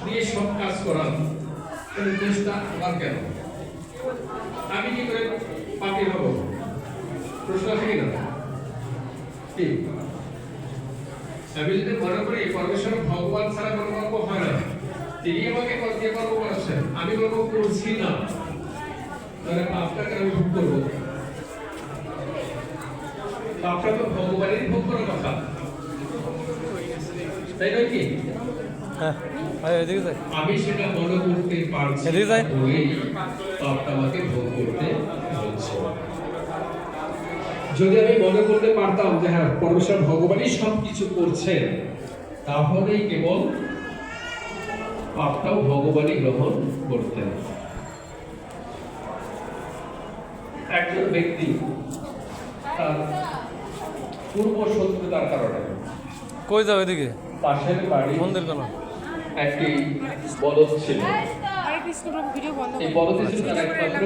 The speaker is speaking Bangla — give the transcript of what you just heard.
দিয়ে সব কাজ করান, তাহলে দোষটা আমার কেন? আমি কি করে পাপী হব? প্রশ্ন আছে কিনা? কি আমি যদি মনে করি পরমেশ্বর ভগবান ছাড়া কোনো কর্ম হয় না, তিনি আমাকে দিয়ে কর্ম করাচ্ছেন, আমি কর্ম করছি না, তাহলে পাপটাকে আমি ভোগ করবো। পাপটা তো ভগবানের ভোগ করার কথা, তাই নয় কি? আমি সেটা মনে করতে পারছি বলেই পাপটা আমাকে ভোগ করতে হচ্ছে। যদি আমি মনে করতে পারতাম যে হ্যাঁ পরমেশ্বর ভগবানই সবকিছু করছেন, তাহলেই কেবল পাপটাও ভগবানই গ্রহণ করতেন। একজন ব্যক্তি তার পূর্ব শত্রুতার কারণে কই যাও এদিকে পাশের বাড়ি মন্দির কেন একটি বলদ ছিল। হরে কৃষ্ণ প্রভু ভিডিও বন্ধ এই করুন। বলদ ছিল তার একমাত্র